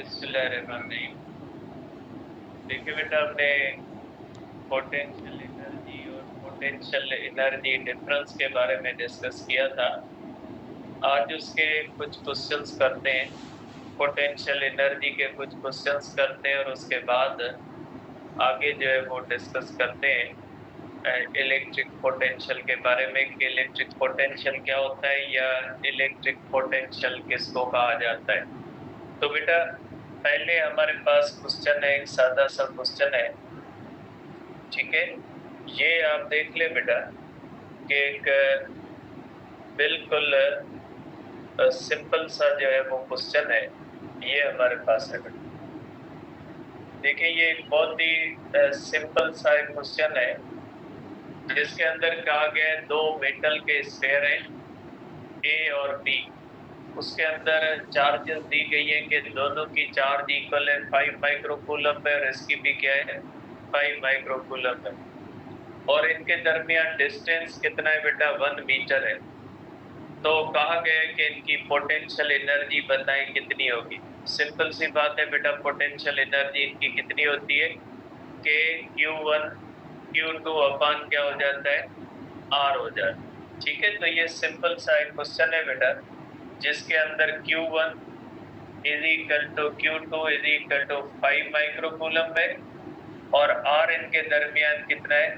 बिस्मिल्लाहिर्रहमानिर्रहीम। देखिए बेटा, हमने पोटेंशियल एनर्जी और पोटेंशियल एनर्जी डिफरेंस के बारे में डिस्कस किया था। आज उसके कुछ क्वेश्चंस करते हैं, पोटेंशियल एनर्जी के कुछ क्वेश्चंस करते हैं और उसके बाद आगे जो है वो डिस्कस करते हैं इलेक्ट्रिक पोटेंशियल के बारे में कि इलेक्ट्रिक पोटेंशियल क्या होता है या इलेक्ट्रिक पोटेंशियल किसको कहा जाता है। तो बेटा, पहले हमारे पास क्वेश्चन है, एक सादा सा क्वेश्चन है, ठीक है। ये आप देख ले बेटा कि एक बिल्कुल सिंपल सा जो है वो क्वेश्चन है, ये हमारे पास है बेटा। देखिए, ये एक बहुत ही सिंपल सा एक क्वेश्चन है जिसके अंदर कहा गया है दो मेटल के स्फीयर हैं ए और बी। उसके अंदर चार्जेस दी गई है कि दोनों की चार्ज इक्वल है 5 माइक्रोकूलम है और इसकी भी क्या है 5 माइक्रोकूलम है और इनके दरमियान डिस्टेंस कितना है बेटा 1 मीटर है। तो कहा गया है कि इनकी पोटेंशियल एनर्जी बताएं कितनी होगी। सिंपल सी बात है बेटा, पोटेंशियल एनर्जी इनकी कितनी होती है कि Q1 Q2 अपान क्या हो जाता है R हो जाता है। ठीक है, तो ये सिंपल सा एक क्वेश्चन है बेटा जिसके अंदर Q1 is equal to Q2 is equal to 5 microcoulomb है और R इनके दरमियान कितना है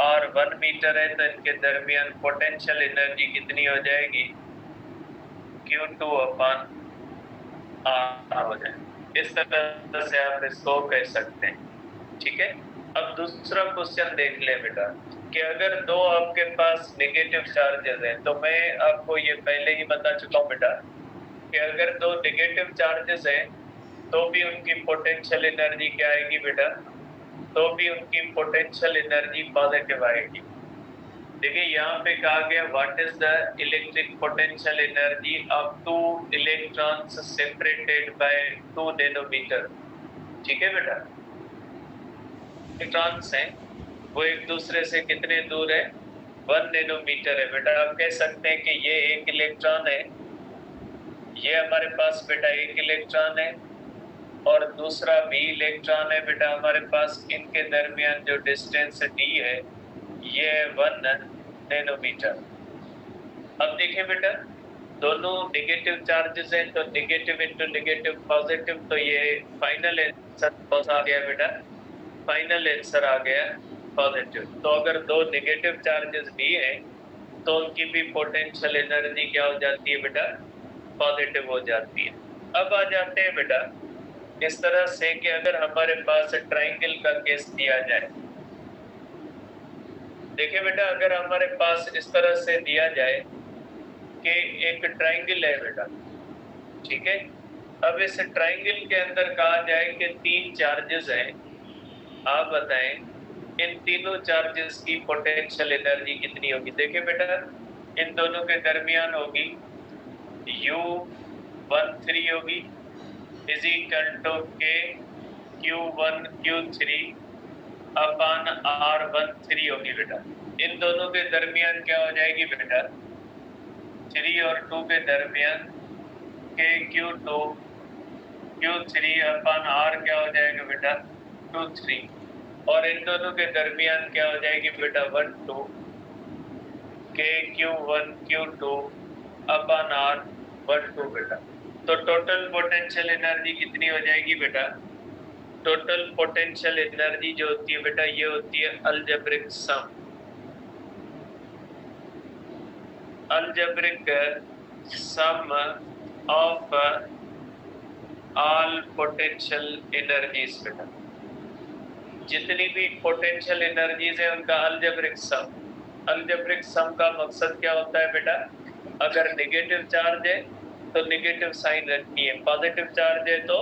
R 1 मीटर है। तो इनके दरमियान पोटेंशियल एनर्जी कितनी हो जाएगी Q2 अपान R हो जाए। इस तरह से आप इसको कह सकते हैं, ठीक है। अब दूसरा क्वेश्चन देख ले बेटा कि अगर दो आपके पास नेगेटिव चार्जेस हैं, तो मैं आपको ये पहले ही बता चुका हूँ बेटा कि अगर दो नेगेटिव चार्जेस हैं तो भी उनकी पोटेंशियल एनर्जी क्या आएगी बेटा, तो भी उनकी पोटेंशियल एनर्जी पॉजिटिव आएगी। देखिए, यहाँ पे कहा गया what is the electric potential energy of two electrons separated by 2 nanometre. ठीक है बेटा, इलेक्ट्रॉन्स हैं वो एक दूसरे से कितने दूर है 1 नैनोमीटर है बेटा। आप कह सकते हैं कि ये एक इलेक्ट्रॉन है, ये हमारे पास बेटा एक इलेक्ट्रॉन है और दूसरा भी इलेक्ट्रॉन है बेटा हमारे पास। इनके दरमियान जो डिस्टेंस डी है ये 1 नैनोमीटर। अब देखिए बेटा, दोनों नेगेटिव चार्जेस हैं तो नेगेटिव इंटू नेगेटिव पॉजिटिव, तो ये फाइनल आंसर कौन सा आ गया बेटा, फाइनल आंसर आ गया पॉजिटिव। तो अगर दो नेगेटिव चार्जेस भी हैं तो उनकी भी पोटेंशियल एनर्जी क्या हो जाती है बेटा, पॉजिटिव हो जाती है। अब आ जाते हैं बेटा इस तरह से कि अगर हमारे पास ट्राइंगल का केस दिया जाए। देखिए बेटा, अगर हमारे पास इस तरह से दिया जाए कि एक ट्राइंगल है बेटा, ठीक है। अब इस ट्राइंगल के अंदर कहा जाए कि 3 चार्जेस हैं, आप बताएं इन तीनों चार्जेस की पोटेंशियल एनर्जी कितनी होगी। देखिए बेटा, इन दोनों के दरमियान होगी U13 होगी इज इक्वल टू के Q1 Q3 अपान R13 होगी बेटा। इन दोनों के दरमियान क्या हो जाएगी बेटा, 3 और 2 के दरमियान के Q2 Q3 अपान R क्या हो जाएगा बेटा 2 3 और इन दोनों के दरमियान क्या हो जाएगी बेटा 1 2 के Q1 Q2 अपान R 1 2 बेटा। तो टोटल पोटेंशियल एनर्जी कितनी हो जाएगी बेटा, टोटल पोटेंशियल एनर्जी जो होती है बेटा ये होती है algebraic sum, algebraic sum of all potential energies बेटा। जितनी भी पोटेंशियल एनर्जीज है उनका अलजेब्रिक सम। अलजेब्रिक सम का मकसद क्या होता है बेटा, अगर नेगेटिव चार्ज है तो नेगेटिव साइन रखनी है, पॉजिटिव चार्ज है तो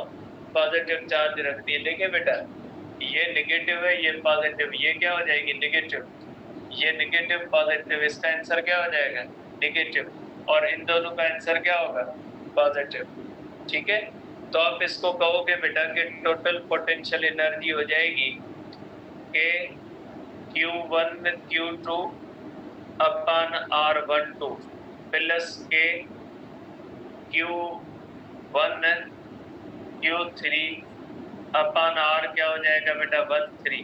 पॉजिटिव चार्ज रखनी है। देखिए बेटा, ये नेगेटिव है ये पॉजिटिव, ये क्या हो जाएगी नेगेटिव, ये नेगेटिव पॉजिटिव, इसका आंसर क्या हो जाएगा नेगेटिव और इन दोनों का आंसर क्या होगा पॉजिटिव। ठीक है, तो आप इसको कहोगे बेटा कि टोटल पोटेंशियल एनर्जी हो जाएगी के Q1 Q2 अपान R12 प्लस के Q1 Q3 अपन R क्या हो जाएगा बेटा 1/3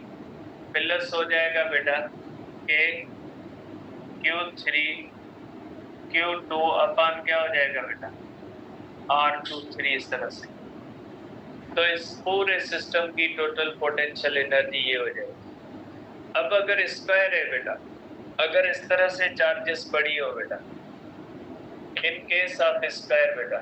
प्लस हो जाएगा बेटा के Q3 Q2 अपन क्या हो जाएगा बेटा R23 इस तरह से। तो इस पूरे सिस्टम की टोटल पोटेंशियल एनर्जी ये हो जाएगी। अब अगर स्क्वायर है बेटा, अगर इस तरह से चार्जेस पड़ी हो बेटा, इन केस ऑफ स्क्वायर बेटा,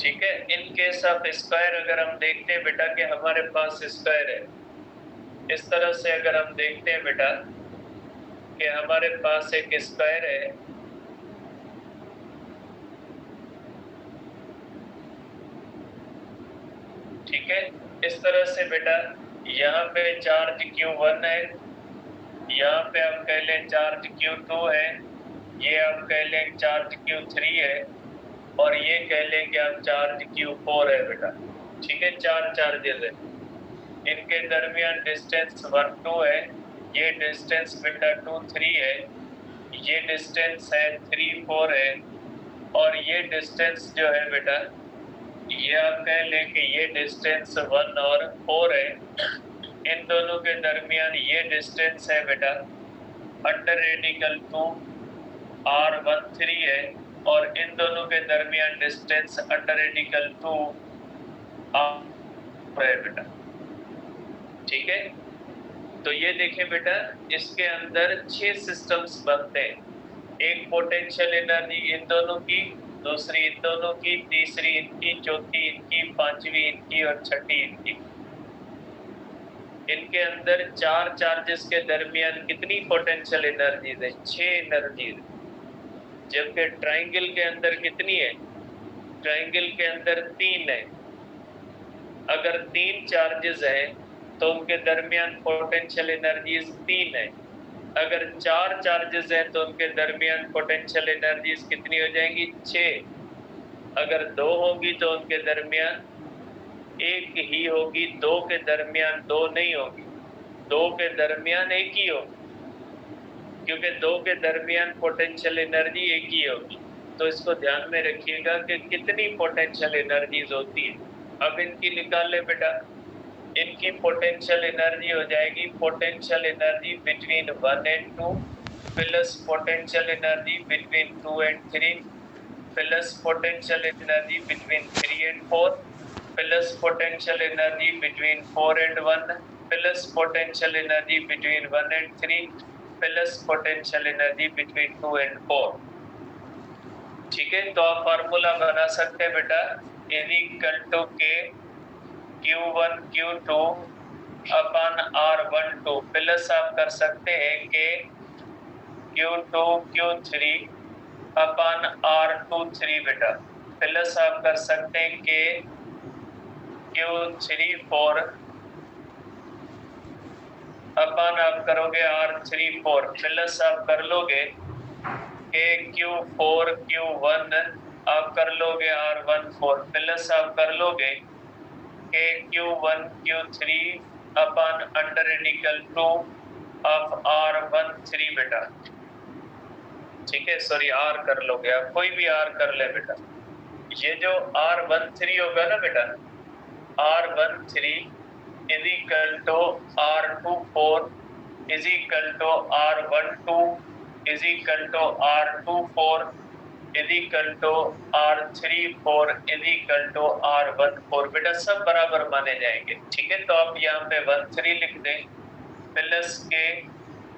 ठीक है, इन केस ऑफ स्क्वायर अगर हम देखते हैं बेटा कि हमारे पास स्क्वायर है, इस तरह से अगर हम देखते हैं बेटा कि हमारे पास एक स्क्वायर है, ठीक है, इस तरह से बेटा यहाँ पे चार्ज Q1 है, यहाँ पे आप कह लें चार्ज Q2 है, ये आप कह लें चार्ज Q3 है, और ये कह लें कि आप चार्ज Q4 है बेटा, ठीक है, 4 चार्जेस है, इनके दरमियान डिस्टेंस 1 2 है, ये डिस्टेंस बेटा 2 3 है, ये डिस्टेंस है 3 4 है, और ये डिस्टेंस जो है बेटा ये आप कह लें कि ये डिस्टेंस 1 और 4 है, इन दोनों के दरमियान ये डिस्टेंस है बेटा अंडर रेडिकल 2 R13 है, और इन दोनों के दरमियान डिस्टेंस अंडर रेडिकल 2 R है बेटा, ठीक है। तो ये देखें बेटा, इसके अंदर 6 सिस्टम्स बनते हैं, एक पोटेंशियल एनर्जी इन दोनों की, दूसरी इन दोनों की, तीसरी इनकी, चौथी इनकी, पांचवी इनकी और छठी इनकी। इनके अंदर 4 चार्जेस के दरमियान कितनी पोटेंशियल एनर्जीज है? 6 एनर्जीज। जबकि ट्राइंगल के अंदर कितनी है? ट्राइंगल के अंदर 3 है। अगर 3 चार्जेस है तो उनके दरमियान पोटेंशियल एनर्जीज 3 है। अगर 4 चार्जेस हैं तो उनके दरमियान पोटेंशियल एनर्जीज कितनी हो जाएंगी? 6। अगर 2 होगी तो उनके दरमियान 1 ही होगी, 2 के दरमियान 2 नहीं होगी, 2 के दरमियान 1 ही होगी, क्योंकि 2 के दरमियान पोटेंशियल एनर्जी 1 ही होगी। तो इसको ध्यान में रखिएगा कि कितनी पोटेंशियल एनर्जीज होती है। अब इनकी निकाल ले बेटा, इनकी पोटेंशियल एनर्जी हो जाएगी potential energy between 1 and 2 plus potential energy between 2 and 3 plus potential energy between 3 and 4 plus potential energy between 4 and 1 plus potential energy between 1 and 3 plus potential energy between 2 and 4। ठीक है, तो आप formula बना सकते हैं बेटा, इज इक्वल टू के Q1 Q2 अपन R12 plus आप कर सकते हैं कि Q2 Q3 अपन R23 बेटा, प्लस आप कर सकते हैं कि Q34 अपन आप करोगे R34 प्लस आप कर लोगे कि Q4 Q1 आप कर लोगे R14 प्लस आप कर लोगे कि Q1 Q3 upon under radical 2 of R13 बेटा, ठीक है, सॉरी R कर लोगे आप, कोई भी R कर ले बेटा। ये जो R13 होगा ना बेटा, R13 is equal to R24 is equal to R12 is equal to R24 is equal to R34 is equal to R14 बेटा, सब बराबर माने जाएंगे। ठीक है, तो आप यहाँ पे 13 लिख दें प्लस के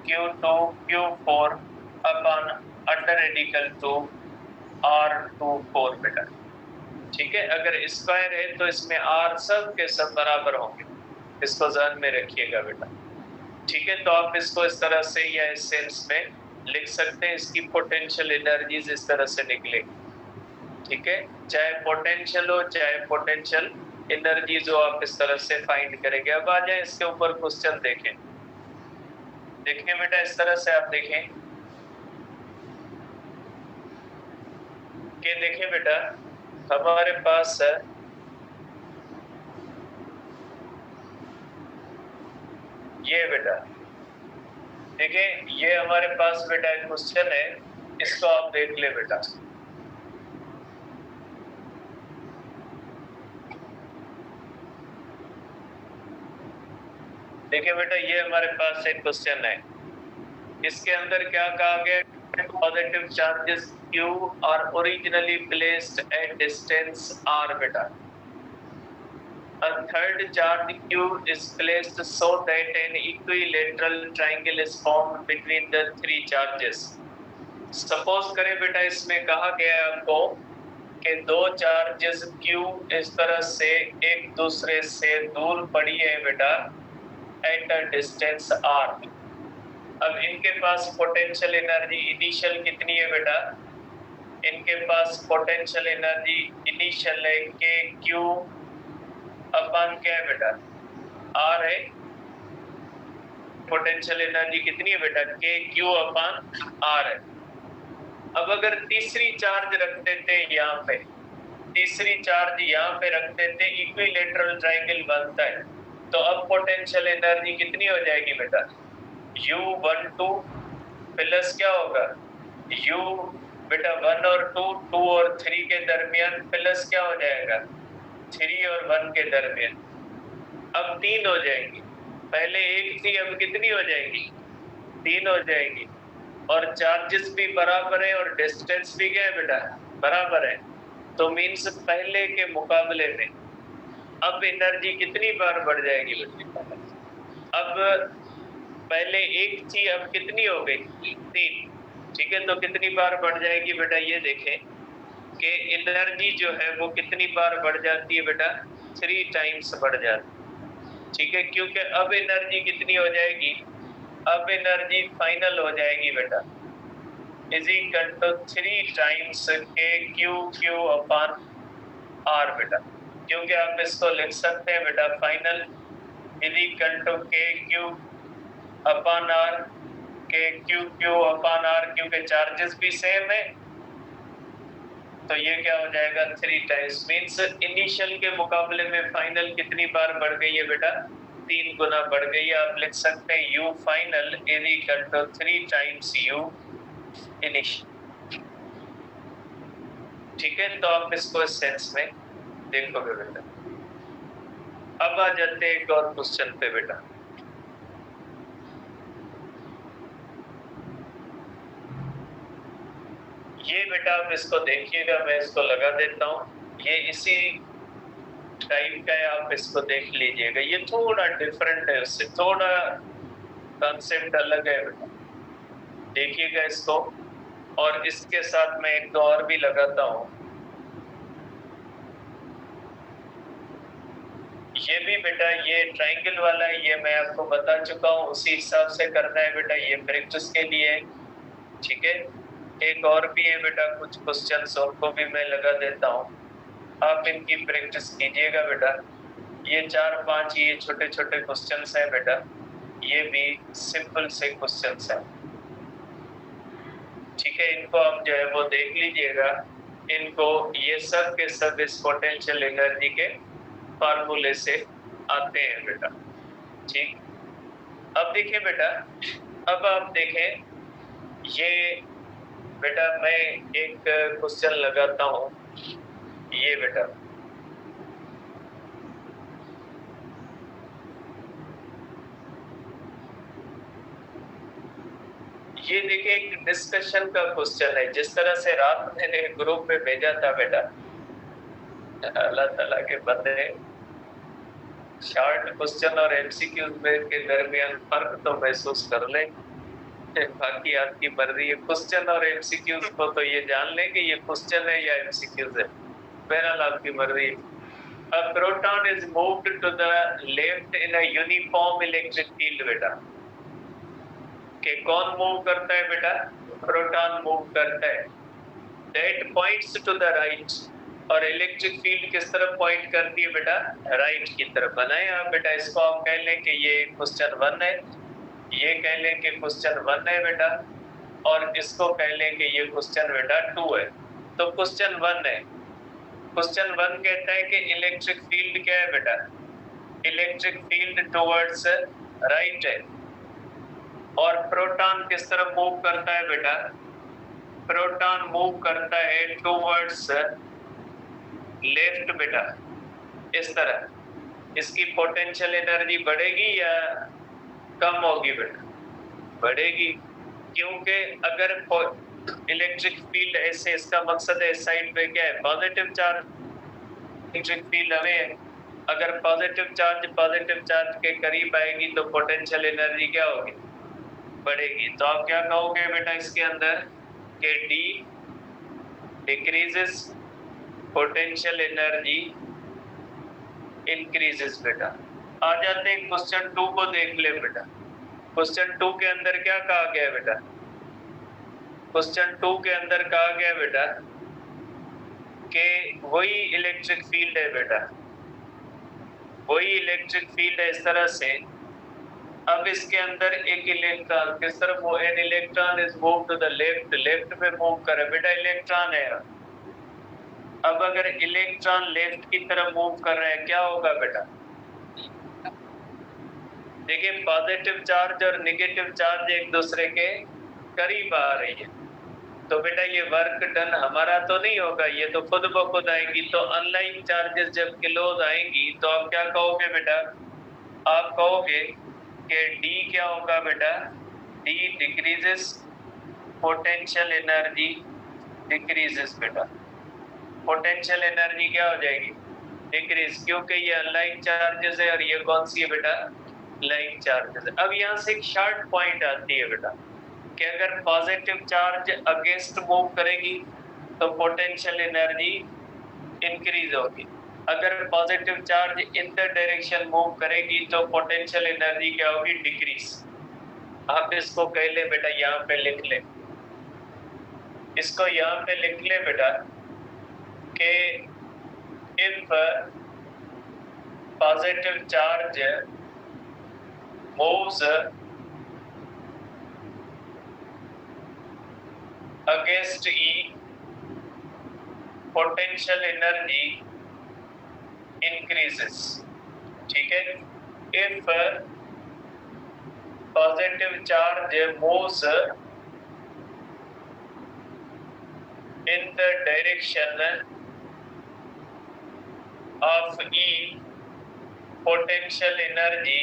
Q2 Q4 अपन अंडर रेडिकल 2 R24 बेटा। ठीक है, अगर स्क्वायर है तो इसमें R सब के सब बराबर होंगे, इसको ध्यान में रखिएगा बेटा। ठीक है, तो आप इसको इस तरह से या इस सेंस में लिख सकते हैं, इसकी पोटेंशियल एनर्जीज इस तरह से निकलेगी। ठीक है, चाहे पोटेंशियल हो चाहे पोटेंशियल एनर्जीज हो, आप इस तरह से फाइंड करेंगे। अब आ जाए इसके ऊपर क्वेश्चन देखें। देखिए बेटा, इस तरह से आप देखें कि देखिए बेटा, हमारे पास ये बेटा, देखिए ये हमारे पास बेटा एक क्वेश्चन है इसको आप देख ले बेटा। देखिए बेटा, ये हमारे पास एक क्वेश्चन है। इसके अंदर क्या कहा गया? Positive charges Q are originally placed at distance R बेटा। A third charge Q is placed so that an equilateral triangle is formed between the three charges. Suppose करें बेटा, इसमें कहा गया है आपको कि दो चार्जेस Q इस तरह से एक दूसरे से दूर पड़ी है बेटा एट अ डिस्टेंस R। अब इनके पास पोटेंशियल एनर्जी इनिशियल कितनी है बेटा? इनके पास पोटेंशियल एनर्जी इनिशियल है के Q अपन क्या है बेटा? R है। पोटेंशियल एनर्जी कितनी है बेटा? के Q अपन R है। अब अगर तीसरी चार्ज रख देते यहाँ पे, तीसरी चार्ज यहाँ पे रख देते, इक्विलेटरल ट्रायंगल बनता है, तो अब पोटेंशियल एनर्जी कितनी हो जाएगी बेटा? U12 प्लस क्या होगा? U बेटा 1 और 2, 2 और 3 के दरमियान प्लस क्या हो जाएगा? 3 और 1 के दरमियान। अब 3 हो जाएगी, पहले एक थी, अब कितनी हो जाएगी? 3 हो जाएगी। और चार्जेस भी बराबर है और डिस्टेंस भी क्या है बेटा? बराबर है। तो मीन्स पहले के मुकाबले में अब एनर्जी कितनी बार बढ़ जाएगी बेटा? अब पहले एक थी, अब कितनी हो गई? 3। ठीक है, तो कितनी बार बढ़ जाएगी बेटा? ये देखें कि एनर्जी जो है वो कितनी बार बढ़ जाती है बेटा? 3 टाइम्स बढ़ जाती है। ठीक है, क्योंकि अब एनर्जी कितनी हो जाएगी? अब एनर्जी फाइनल हो जाएगी बेटा इज इक्वल टू 3 टाइम्स के Q अपॉन R बेटा। क्योंकि आप इसको लिख सकते हैं बेटा फाइनल इज इक्वल टू के Q अपॉन R, के Q अपॉन R, क्योंकि चार्जेस भी सेम है, तो ये क्या हो जाएगा? 3 टाइम्स। मीन्स इनिशियल के मुकाबले में फाइनल कितनी बार बढ़ गई है बेटा? 3 गुना बढ़ गई है। आप लिख सकते हैं U final is equal to 3 times U initial. ठीक है, तो आप इसको इस सेंस में देखोगे बेटा। अब आ जाते हैं एक और क्वेश्चन पे बेटा। ये बेटा आप इसको देखिएगा, मैं इसको लगा देता हूँ। ये इसी टाइप का है, आप इसको देख लीजिएगा। ये थोड़ा डिफरेंट है, उससे थोड़ा कॉन्सेप्ट अलग है बेटा। देखिएगा इसको, और इसके साथ मैं एक दो और भी लगाता हूँ। ये भी बेटा, ये ट्रायंगल वाला है, ये मैं आपको बता चुका हूँ, उसी हिसाब से करना है बेटा। ये प्रैक्टिस के लिए, ठीक है। एक और भी है बेटा, कुछ क्वेश्चंस और को भी मैं लगा देता हूँ, आप इनकी प्रैक्टिस कीजिएगा बेटा। ये 4-5 ये छोटे छोटे क्वेश्चंस हैं बेटा, ये भी सिंपल से क्वेश्चंस हैं। ठीक है, इनको आप जो है वो देख लीजिएगा। इनको ये सब के सब इस पोटेंशियल एनर्जी के फार्मूले से आते हैं बेटा। ठीक, अब देखिए बेटा, अब आप देखें ये बेटा, मैं एक क्वेश्चन लगाता हूँ। ये बेटा, ये देखिए एक डिस्कशन का क्वेश्चन है। जिस तरह से रात मैंने ग्रुप में भेजा था बेटा, अल्लाह ताला के बंदे, शॉर्ट क्वेश्चन और एमसीक्यू के दरमियान फर्क तो महसूस कर ले, बाकी आपकी मर्जी है। क्वेश्चन और एमसीक्यू को तो ये जान ले कि ये क्वेश्चन है या एमसीक्यू है, बहरहाल आपकी मर्जी। A proton is moved to the left in a uniform electric field बेटा। कि कौन मूव करता है बेटा? प्रोटॉन मूव करता है। That points to the right, और इलेक्ट्रिक फील्ड किस तरफ पॉइंट करती है बेटा? राइट की तरफ। बनाए आप बेटा, इसको आप कह लें कि ये क्वेश्चन 1 है, ये कह लें कि क्वेश्चन 1 है बेटा, और इसको कह लें कि ये क्वेश्चन बेटा 2 है। तो क्वेश्चन 1 है। क्वेश्चन 1 कहता है कि इलेक्ट्रिक फील्ड क्या है बेटा? इलेक्ट्रिक फील्ड टुवर्ड्स राइट है, और प्रोटॉन किस तरफ मूव करता है बेटा? प्रोटॉन मूव करता है टूवर्ड्स लेफ्ट बेटा, इस तरह इसकी पोटेंशियल एनर्जी बढ़ेगी या कम होगी बेटा? बढ़ेगी, क्योंकि अगर इलेक्ट्रिक फील्ड ऐसे, इसका मकसद है इस साइड पे क्या है, पॉजिटिव चार्ज, इलेक्ट्रिक फील्ड हमें अगर पॉजिटिव चार्ज के करीब आएगी तो पोटेंशियल एनर्जी क्या होगी, बढ़ेगी। तो आप क्या कहोगे बेटा इसके अंदर कि D decreases, potential energy increases बेटा। आ जाते हैं क्वेश्चन 2 को देख ले बेटा। क्वेश्चन 2 के अंदर क्या कहा गया बेटा? क्वेश्चन 2 के अंदर कहा गया बेटा कि वही इलेक्ट्रिक फील्ड है बेटा, वही इलेक्ट्रिक फील्ड है इस तरह से। अब इसके अंदर एक इलेक्ट्रॉन किस तरफ, वो an electron is move to the left, left में मूव करे बेटा, इलेक्ट्रॉन है। अब अगर इलेक्ट्रॉन लेफ्ट की तरफ मूव कर रहा है क्या होगा बेटा? देखिए पॉजिटिव चार्ज और नेगेटिव चार्ज एक दूसरे के करीब आ रही है, तो बेटा ये वर्क डन हमारा तो नहीं होगा, ये तो खुद ब खुद आएंगी। तो अनलाइन चार्जेस जब क्लोज आएंगी तो आप क्या कहोगे बेटा? आप कहोगे कि डी क्या होगा बेटा? D decreases, potential energy decreases बेटा। पोटेंशियल एनर्जी क्या हो जाएगी? डिक्रीज, क्योंकि ये अनलाइन चार्जेस है और ये कौन सी है बेटा? लाइन चार्जेस है। अब यहाँ से एक शार्ट पॉइंट आती है बेटा कि अगर पॉजिटिव चार्ज अगेंस्ट मूव करेगी तो पोटेंशियल एनर्जी इंक्रीज होगी, अगर positive charge in the direction move करेगी तो पोटेंशियल एनर्जी क्या होगी? डिक्रीज। आप इसको कह ले बेटा, यहाँ पे लिख ले, इसको यहाँ पे लिख ले बेटा कि if positive charge moves against E, potential energy increases। ठीक है, if positive charge moves in the direction of E, potential energy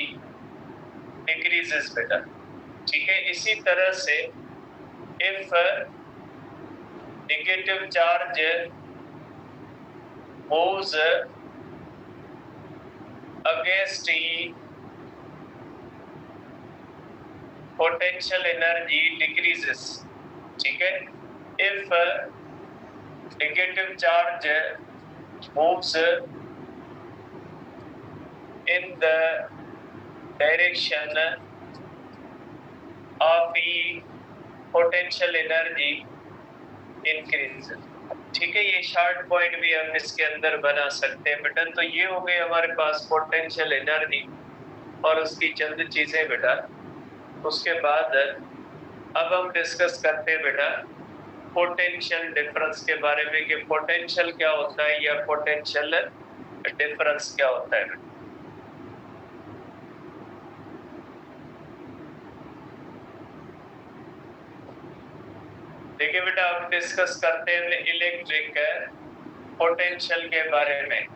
decreases बेटा। ठीक है, इसी तरह से if negative charge moves against E, potential energy decreases. ठीक है, if negative charge moves in the direction of E, potential energy increase. ठीक है, ये शार्ट पॉइंट भी हम इसके अंदर बना सकते हैं बेटा। तो ये हो गए हमारे पास पोटेंशियल एनर्जी और उसकी चंद चीजें बेटा। उसके बाद अब हम डिस्कस करते हैं बेटा पोटेंशियल डिफरेंस के बारे में कि पोटेंशियल क्या होता है या पोटेंशियल डिफरेंस क्या होता है। देखिए बेटा, अब डिस्कस करते हैं इलेक्ट्रिक पोटेंशियल के बारे में।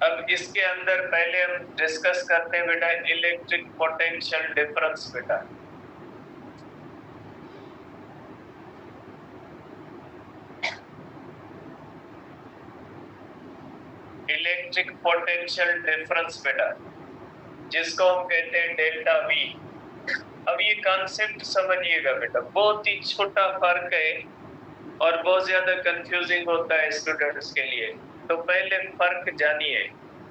अब इसके अंदर पहले हम डिस्कस करते हैं बेटा इलेक्ट्रिक पोटेंशियल डिफरेंस बेटा। इलेक्ट्रिक पोटेंशियल डिफरेंस बेटा, जिसको हम कहते हैं डेल्टा वी। अब ये कॉन्सेप्ट समझिएगा बेटा, बहुत ही छोटा फर्क है और बहुत ज्यादा कंफ्यूजिंग होता है स्टूडेंट्स के लिए। तो पहले फर्क जानिए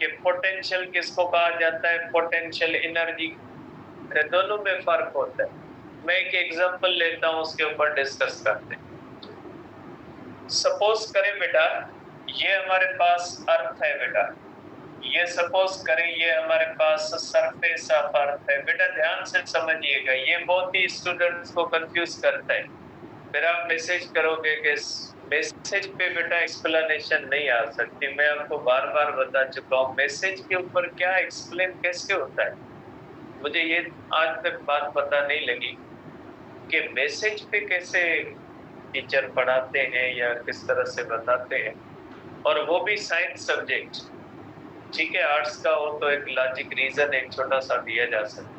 कि पोटेंशियल किसको कहा जाता है, पोटेंशियल एनर्जी, दोनों में फर्क होता है। मैं एक एग्जांपल लेता हूँ, उसके ऊपर डिस्कस करते हैं। सपोज करें बेटा ये हमारे पास अर्थ है बेटा, ये सपोज करें ये हमारे पास सरफेस ऑफ अर्थ है बेटा। ध्यान से समझिएगा, ये बहुत ही स्टूडेंट्स को कंफ्यूज करता है। फिर आप मैसेज करोगे कि मैसेज पे बेटा एक्सप्लेनेशन नहीं आ सकती। मैं आपको बार बार बता चुका हूँ, मैसेज के ऊपर क्या एक्सप्लेन कैसे होता है। मुझे ये आज तक बात पता नहीं लगी कि मैसेज पे कैसे टीचर पढ़ाते हैं या किस तरह से बताते हैं, और वो भी साइंस सब्जेक्ट। ठीक है, आर्ट्स का हो तो एक लॉजिक रीजन एक छोटा सा दिया जा सकता,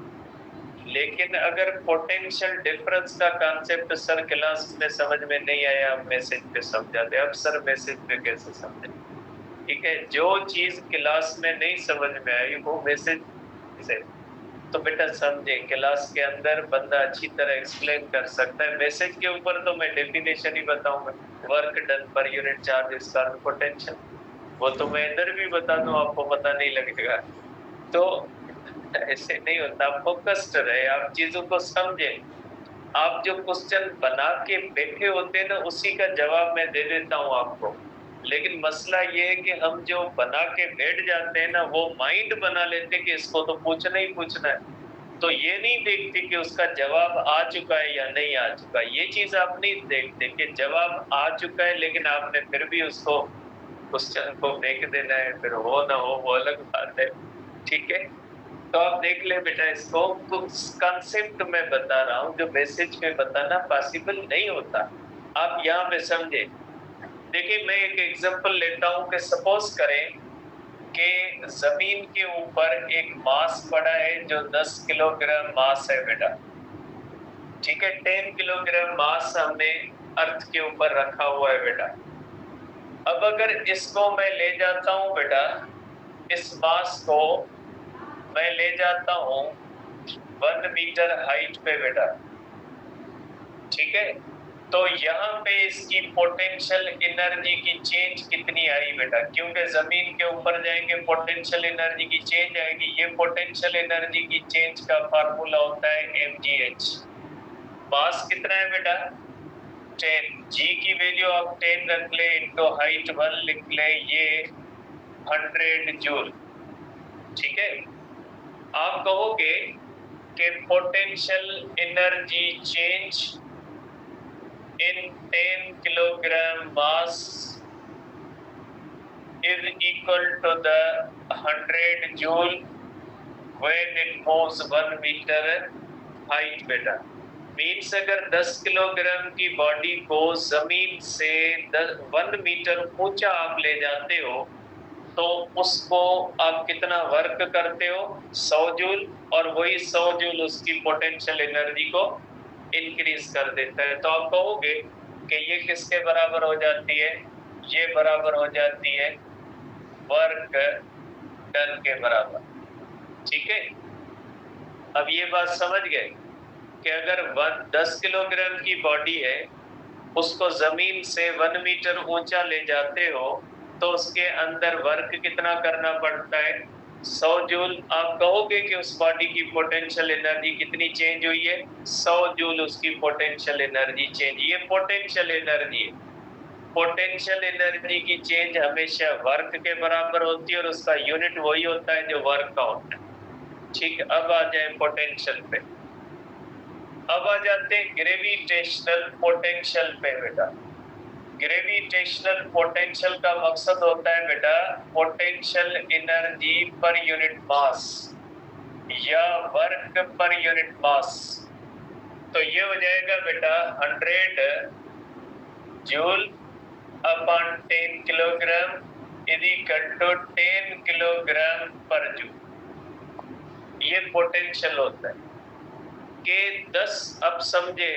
लेकिन अगर पोटेंशियल डिफरेंस का कॉन्सेप्ट सर क्लास में समझ में नहीं आया, मैसेज पे समझाते, अब सर मैसेज पे कैसे समझे? ठीक है, जो चीज क्लास में नहीं समझ में आई वो मैसेज से तो बेटा समझे, क्लास के अंदर बंदा अच्छी तरह एक्सप्लेन कर सकता है। मैसेज के ऊपर तो मैं डेफिनेशन ही बताऊंगा, work done per unit charge is called potential, वो तो मैं इधर भी बता दूं, आपको पता नहीं लगेगा। तो ऐसे नहीं होता, फोकस्ड रहे, आप चीजों को समझे। आप जो क्वेश्चन बना के बैठे होते हैं ना, उसी का जवाब मैं दे देता हूँ आपको, लेकिन मसला ये है कि हम जो बना के बैठ जाते हैं ना, वो माइंड बना लेते हैं कि इसको तो पूछना ही पूछना है, तो ये नहीं देखते कि उसका जवाब आ चुका है या नहीं आ चुका। ये चीज आप नहीं देखते कि जवाब आ चुका है, लेकिन आपने फिर भी उसको क्वेश्चन को फेंक देना है, फिर हो ना हो वो अलग बात है। ठीक है, तो आप देख ले बेटा, इसको कुछ कंसेप्ट में बता रहा हूँ जो मैसेज में बताना पॉसिबल नहीं होता। आप यहाँ पे समझे, देखिए मैं एक एग्जांपल लेता हूँ कि सपोज करें कि जमीन के ऊपर एक मास पड़ा है जो 10 किलोग्राम मास है बेटा। ठीक है, 10 किलोग्राम मास हमने अर्थ के ऊपर रखा हुआ है बेटा। अब अगर इसको मैं ले जाता हूँ बेटा, इस मास को मैं ले जाता हूँ 1 मीटर हाइट पे बेटा। ठीक है, तो यहाँ पे इसकी पोटेंशियल एनर्जी की चेंज कितनी आई बेटा, क्योंकि जमीन के ऊपर जाएंगे पोटेंशियल एनर्जी की चेंज आएगी। ये पोटेंशियल एनर्जी की चेंज का फार्मूला होता है mgh। मास कितना है बेटा 10, g की वैल्यू आप 10 रख ले, इनटू हाइट 1 लिख ले, ये 100 जूल। ठीक है, आप कहोगे कि potential energy change in 10 kilogram mass is equal to the 100 joule when it moves 1 meter height बेटा। मीन्स अगर 10 किलोग्राम की बॉडी को जमीन से 1 मीटर ऊंचा आप ले जाते हो, तो उसको आप कितना वर्क करते हो 100 जूल, और वही 100 जूल उसकी पोटेंशियल एनर्जी को इंक्रीज कर देता है। तो आप कहोगे कि ये किसके बराबर हो जाती है, ये बराबर हो जाती है वर्क डन के बराबर। ठीक है, अब ये बात समझ गए कि अगर 10 किलोग्राम की बॉडी है, उसको जमीन से 1 मीटर ऊंचा ले जाते हो, तो उसके अंदर वर्क कितना करना पड़ता है 100 जूल। आप कहोगे कि उस बॉडी की पोटेंशियल एनर्जी कितनी चेंज हुई है 100 जूल उसकी पोटेंशियल एनर्जी चेंज। ये पोटेंशियल एनर्जी है, पोटेंशियल एनर्जी की चेंज हमेशा वर्क के बराबर होती है, और उसका यूनिट वही होता है जो वर्क का होता है। ठीक है, अब आ जाए पोटेंशियल पे, अब आ जाते हैं ग्रेविटेशनल पोटेंशियल पे बेटा। ग्रेविटेशनल पोटेंशियल का मकसद होता है बेटा potential energy per unit mass या वर्क पर यूनिट मास। तो ये हो जाएगा बेटा 100 joule upon 10 kilogram is equal to 10 kilogram per joule. ये पोटेंशियल होता है कि 10, अब समझे,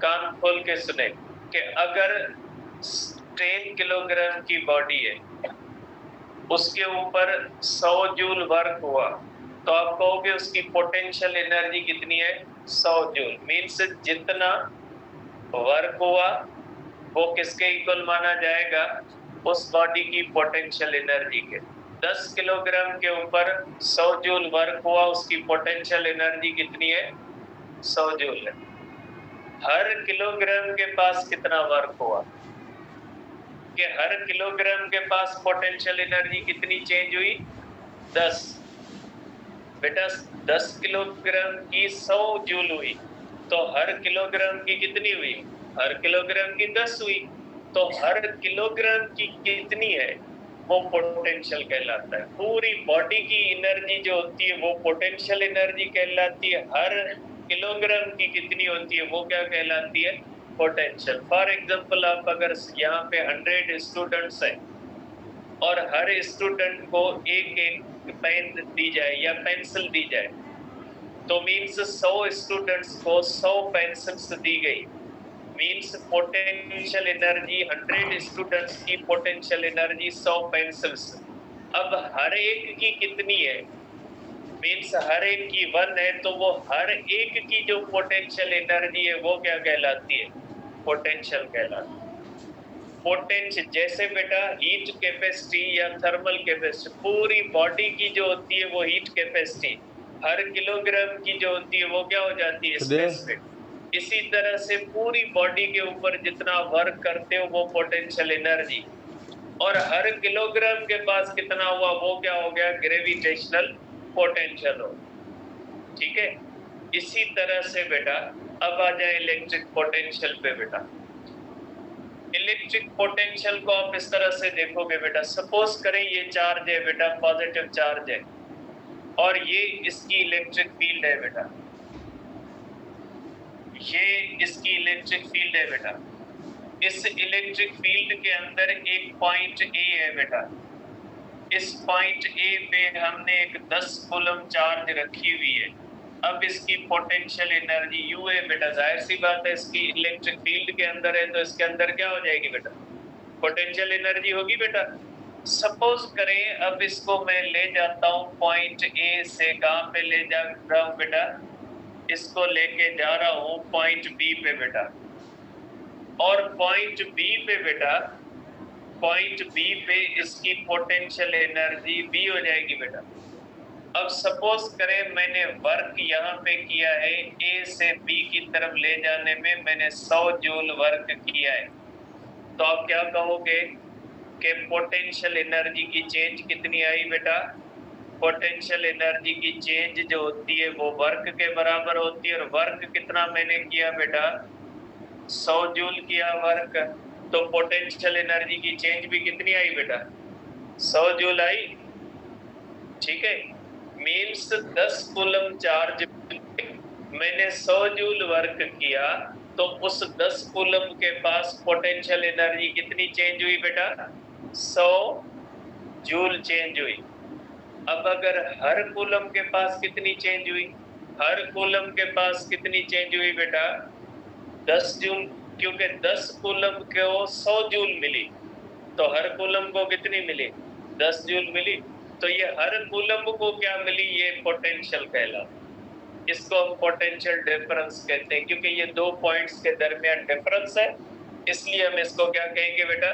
कान खोल के सुने कि अगर 10 किलोग्राम की बॉडी है, उसके ऊपर 100 जूल वर्क हुआ, तो आप कहोगे उसकी पोटेंशियल एनर्जी कितनी है 100 जूल। मीन्स जितना वर्क हुआ वो किसके इक्वल माना जाएगा, उस बॉडी की पोटेंशियल एनर्जी के। 10 किलोग्राम के ऊपर 100 जूल वर्क हुआ, उसकी पोटेंशियल एनर्जी कितनी है 100 जूल है। हर किलोग्राम के पास कितना वर्क हुआ, कि हर किलोग्राम के पास पोटेंशियल एनर्जी कितनी चेंज हुई 10। बेटा 10 किलोग्राम की 100 जूल हुई, तो हर किलोग्राम की कितनी हुई, हर किलोग्राम की 10 हुई। तो हर किलोग्राम की कितनी है वो पोटेंशियल कहलाता है। पूरी बॉडी की एनर्जी जो होती है वो पोटेंशियल एनर्जी कहलाती है। हर किलोग्राम की कितनी होती है वो क्या कहलाती है? पोटेंशियल। फॉर एग्जांपल, आप अगर यहाँ पे 100 स्टूडेंट्स हैं और हर स्टूडेंट को एक एक पेन दी जाए या पेंसिल दी जाए, तो मीन्स 100 स्टूडेंट्स को 100 पेंसिल्स दी गई, मीन्स पोटेंशियल एनर्जी 100 स्टूडेंट्स की पोटेंशियल एनर्जी 100 पेंसिल्स। अब हर एक की कितनी है? मीन्स हर एक की 1 है, तो वो हर एक की जो पोटेंशियल एनर्जी है वो क्या कहलाती है? पोटेंशियल कहलाती है। पोटेंशियल जैसे बेटा हीट कैपेसिटी या थर्मल कैपेसिटी, पूरी बॉडी की जो होती है वो हीट कैपेसिटी हर किलोग्राम की जो होती है वो क्या हो जाती है? स्पेसिफिक। इसी तरह से पूरी बॉडी के ऊपर जितना वर्क करते हो वो पोटेंशियल एनर्जी, और हर किलोग्राम के पास कितना हुआ वो क्या हो गया? ग्रेविटेशनल पोटेंशियल हो। ठीक है, इसी तरह से बेटा अब आ जाए इलेक्ट्रिक पोटेंशियल पे। बेटा इलेक्ट्रिक पोटेंशियल को आप इस तरह से देखोगे बेटा, सपोज करें ये चार्ज है बेटा, पॉजिटिव चार्ज है, और ये इसकी इलेक्ट्रिक फील्ड है बेटा, ये इसकी इलेक्ट्रिक फील्ड है बेटा। इस इलेक्ट्रिक फील्ड के अंदर एक पॉइंट ए है बेटा। इस पॉइंट ए पे हमने एक 10 कूलम चार्ज रखी हुई है। अब इसकी पोटेंशियल एनर्जी यू है बेटा। जाहिर सी बात है, इसकी इलेक्ट्रिक फील्ड के अंदर है तो इसके अंदर क्या हो जाएगी बेटा? पोटेंशियल एनर्जी होगी बेटा। सपोज करें अब इसको मैं ले जाता हूँ पॉइंट ए से, कहाँ पे ले जा रहा हूँ बेटा? इसको लेके जा रहा हूँ पॉइंट बी पे बेटा, और पॉइंट बी पे बेटा, पॉइंट बी पे इसकी पोटेंशियल एनर्जी बी हो जाएगी बेटा। अब सपोज करें मैंने वर्क यहाँ पे किया है, ए से बी की तरफ ले जाने में मैंने 100 जूल वर्क किया है, तो आप क्या कहोगे कि पोटेंशियल एनर्जी की चेंज कितनी आई बेटा? पोटेंशियल एनर्जी की चेंज जो होती है वो वर्क के बराबर होती है, और वर्क कितना मैंने किया बेटा? 100 जूल किया वर्क, तो पोटेंशियल एनर्जी की चेंज भी कितनी आई बेटा? 100 जूल आई। ठीक है, मीन्स 10 कूलम चार्ज मैंने 100 जूल वर्क किया, तो उस 10 कूलम के पास पोटेंशियल एनर्जी कितनी चेंज हुई बेटा? 100 जूल चेंज हुई। अब अगर हर कूलम के पास कितनी चेंज हुई? हर कूलम के पास कितनी चेंज हुई बेटा? 10 जूल, क्योंकि 10 कूलम को 100 जूल मिली, तो हर कूलम को कितनी मिली? 10 जूल मिली। तो ये हर कूलम को क्या मिली? ये पोटेंशियल कहलाता है। इसको हम पोटेंशियल डिफरेंस कहते हैं, क्योंकि ये दो पॉइंट्स के दरमियान डिफरेंस है, इसलिए हम इसको क्या कहेंगे बेटा?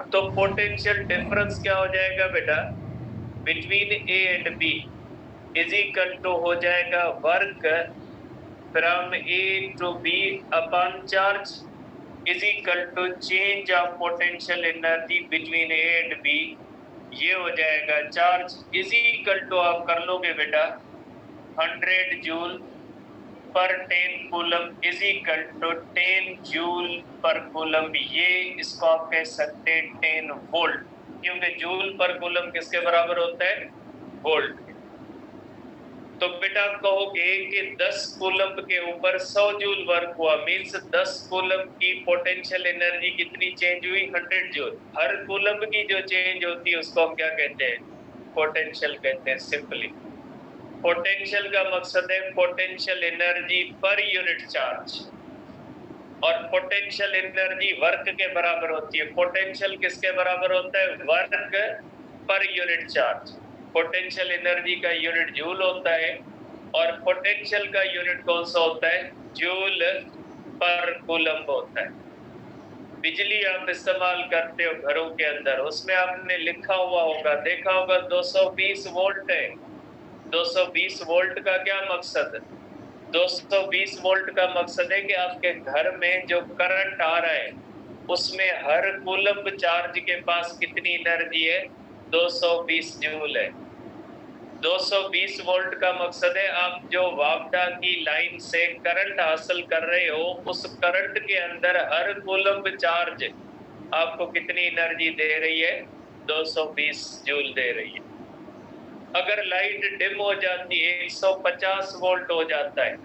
तो पोटेंशियल डिफरेंस क्या हो जाएगा बेटा? Between a and b is equal to हो जाएगा work from a to b upon charge is equal to change of potential energy between a and b. ये हो जाएगा चार्ज इज इक्वल टू, आप कर लोगे बेटा, 100 joule per 10 coulomb is equal to 10 joule per coulomb. ये इसको आप कह सकते हैं 10 वोल्ट, क्योंकि जूल पर कूलम किसके बराबर होता है? वोल्ट। तो बेटा आप कहोगे कि 10 कूलम के ऊपर 100 जूल वर्क हुआ, मीन्स 10 कूलम की पोटेंशियल एनर्जी कितनी चेंज हुई? 100 जूल। हर कूलम की जो चेंज होती है उसको हम क्या कहते हैं? पोटेंशियल कहते हैं। सिंपली पोटेंशियल का मकसद है potential energy per unit charge, और पोटेंशियल एनर्जी वर्क के बराबर होती है। पोटेंशियल किसके बराबर होता है? Work per unit charge. Potential energy का यूनिट जूल होता है, और पोटेंशियल का यूनिट कौन सा होता है? जूल पर कूलम्ब होता है। बिजली आप इस्तेमाल करते हो घरों के अंदर, उसमें आपने लिखा हुआ होगा, देखा होगा 220 वोल्ट है। 220 वोल्ट का क्या मकसद है? 220 वोल्ट का मकसद है कि आपके घर में जो करंट आ रहा है उसमें हर कूलम्ब चार्ज के पास कितनी एनर्जी है? 220 जूल है। 220 वोल्ट का मकसद है आप जो वापडा की लाइन से करंट हासिल कर रहे हो, उस करंट के अंदर हर कूलम्ब चार्ज आपको कितनी एनर्जी दे रही है? 220 जूल दे रही है। अगर लाइट डिम हो जाती है 150 वोल्ट हो जाता है,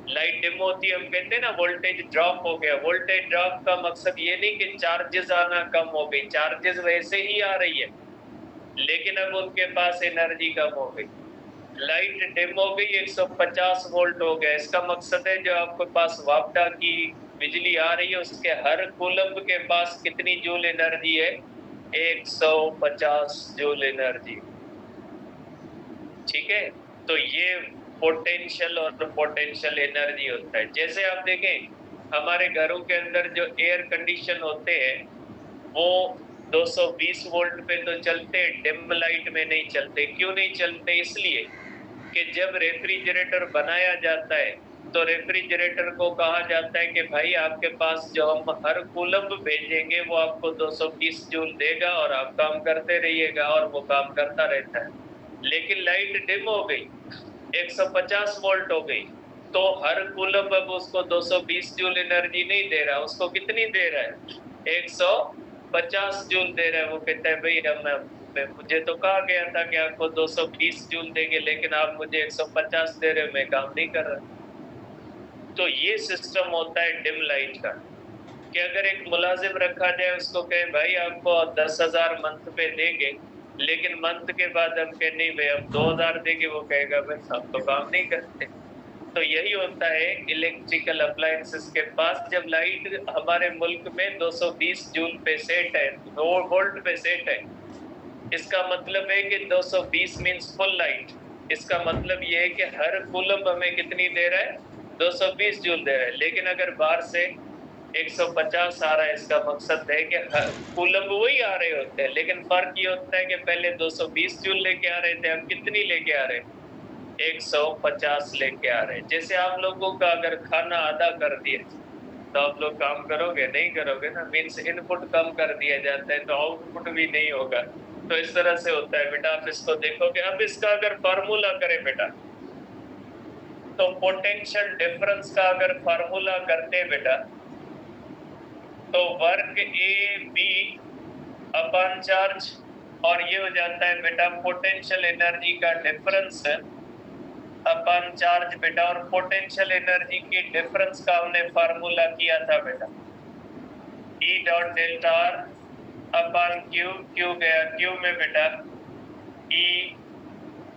लाइट डिम होती है, हम कहते हैं ना वोल्टेज ड्रॉप हो गया। वोल्टेज ड्रॉप का मकसद ये नहीं कि चार्जेस आना कम हो गई, चार्जेस वैसे ही आ रही है, लेकिन अब उनके पास एनर्जी कम हो गई। लाइट डिम हो गई, 150 वोल्ट हो गया, इसका मकसद है जो आपके पास वापडा की बिजली आ रही है उसके हर कूलम्ब के पास कितनी जूल एनर्जी है? 150 जूल एनर्जी। ठीक है, तो ये पोटेंशियल और पोटेंशियल एनर्जी होता है। जैसे आप देखें हमारे घरों के अंदर जो एयर कंडीशन होते हैं वो 220 वोल्ट पे तो चलते, डिम लाइट में नहीं चलते। क्यों नहीं चलते? इसलिए कि जब रेफ्रिजरेटर बनाया जाता है तो रेफ्रिजरेटर को कहा जाता है कि भाई आपके पास जो हम हर कूलम्ब भेजेंगे वो आपको 220 जूल देगा और आप काम करते रहिएगा, और वो काम करता रहता है। लेकिन लाइट डिम हो गई, 150 वोल्ट हो गई, तो हर कूलम्ब अब उसको 220 जूल एनर्जी नहीं दे रहा, उसको कितनी दे रहा है? 150 जूल दे रहा है। वो कहता है भाई मुझे तो कहा गया था कि आपको 220 जूल देंगे, लेकिन आप मुझे 150 दे रहे हो, मैं काम नहीं कर रहा। तो ये सिस्टम होता है डिम लाइट का, कि अगर एक मुलाजिम रखा जाए, उसको कहे भाई आपको 10,000 मंथ पे देंगे, लेकिन मंथ के बाद हम कहे नहीं भाई हम 2,000 देंगे, वो कहेगा भाई सब तो काम नहीं करते। तो यही होता है इलेक्ट्रिकल अप्लायंसेस के पास। जब लाइट हमारे मुल्क में 220 जूल पे सेट है, वोल्ट पे सेट है, इसका मतलब है कि 220 मींस फुल लाइट। इसका मतलब ये है कि हर कूलम्ब हमें कितनी दे रहा है? 220 जूल दे रहा है। लेकिन अगर बाहर से 150 आ रहा है, इसका मकसद है कि कूलम्ब वही आ रहे होते हैं, लेकिन फर्क ये होता है कि पहले 220 जूल लेके आ रहे थे, अब कितनी लेके आ रहे हैं? 150 लेके आ रहे हैं। जैसे आप लोगों का अगर खाना आधा कर दिए तो आप लोग काम करोगे? नहीं करोगे ना। मीन्स इनपुट कम कर दिया जाता है तो आउटपुट भी नहीं होगा। तो इस तरह से होता है बेटा, आप इसको देखोगे। अब इसका अगर फार्मूला करें बेटा, तो पोटेंशियल डिफरेंस का अगर फार्मूला करते बेटा, तो वर्ग ए बी अपन चार्ज, और ये हो जाता है बेटा पोटेंशियल एनर्जी का डिफरेंस अपन चार्ज बेटा। और पोटेंशियल एनर्जी की डिफरेंस का हमने फार्मूला किया था बेटा, E dot delta R upon Q, Q गया क्यू में बेटा E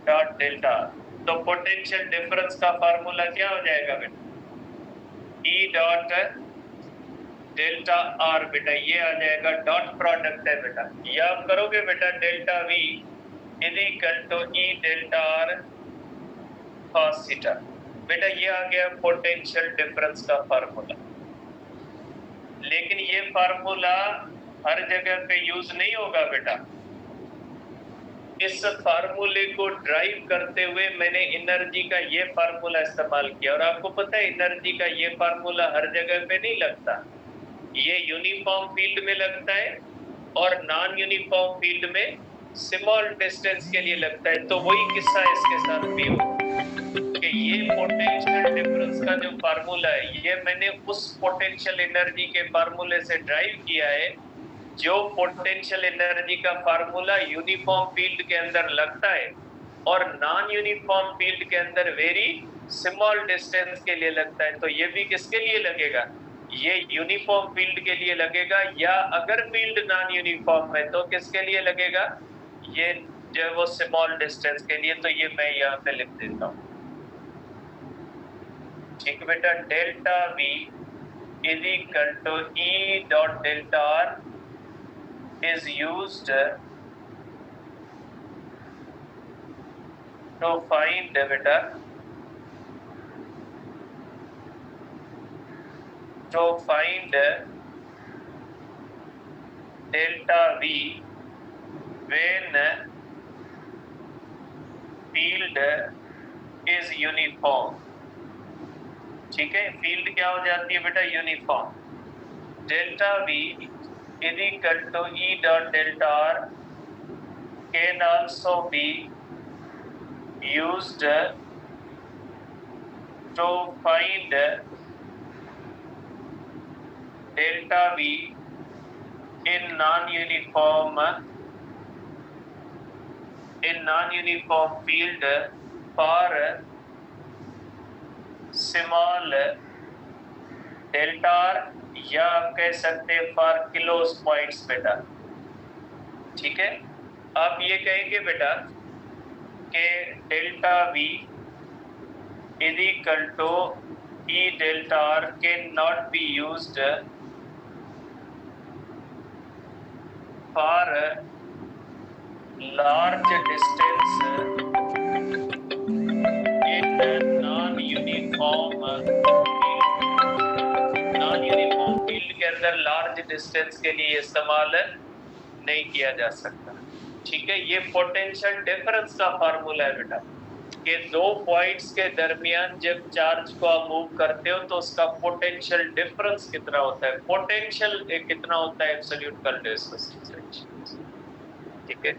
डॉट डेल्टा आर। तो पोटेंशियल डिफरेंस का फार्मूला क्या हो जाएगा बेटा? E डॉट डेल्टा आर बेटा, ये आ जाएगा, डॉट प्रोडक्ट है बेटा। ये आप करोगे बेटा, delta V is equal to E delta r cos theta. बेटा ये आ गया पोटेंशियल डिफरेंस का फार्मूला। लेकिन ये फार्मूला हर जगह पे यूज नहीं होगा बेटा। इस फार्मूले को ड्राइव करते हुए मैंने एनर्जी का ये फार्मूला इस्तेमाल किया। और आपको पता है एनर्जी का ये फार्मूला हर जगह पे नहीं लगता, ये यूनिफॉर्म फील्ड में लगता है और नॉन यूनिफॉर्म फील्ड में स्मॉल डिस्टेंस के लिए लगता है। तो वही किस्सा इसके साथ भी हो कि ये पोटेंशियल डिफरेंस का जो फार्मूला है, ये मैंने उस पोटेंशियल एनर्जी के फार्मूले से ड्राइव किया है जो पोटेंशियल एनर्जी का फार्मूला यूनिफॉर्म फील्ड के अंदर लगता है और नॉन यूनिफॉर्म फील्ड के अंदर वेरी स्मॉल डिस्टेंस के लिए लगता है। तो ये भी किसके लिए लगेगा? ये यूनिफॉर्म फील्ड के लिए लगेगा, या अगर फील्ड नॉन यूनिफॉर्म है तो किसके लिए लगेगा? ये जो वो स्मॉल डिस्टेंस के लिए। तो ये मैं यहाँ पे लिख देता हूँ। ठीक बेटा, delta V is equal to E dot delta R is used to find बेटा, to find delta V when field is uniform। ठीक है, फील्ड क्या हो जाती है बेटा? Uniform. Delta V is equal to E dot delta R can also be used to find delta V in non-uniform in non-uniform field for small delta r या आप कह सकते हैं फॉर किलोस पॉइंट्स बेटा। ठीक है, आप ये कहेंगे बेटा कि delta v is equal to E delta r cannot be used for large distance in non-uniform field के अंदर लार्ज डिस्टेंस के लिए इस्तेमाल नहीं किया जा सकता। ठीक है, ये पोटेंशियल डिफरेंस का फार्मूला है बेटा कि दो पॉइंट्स के दरमियान जब चार्ज को आप मूव करते हो तो उसका पोटेंशियल डिफरेंस कितना होता है, पोटेंशियल कितना होता है एब्सोल्यूट करंट। ठीक है,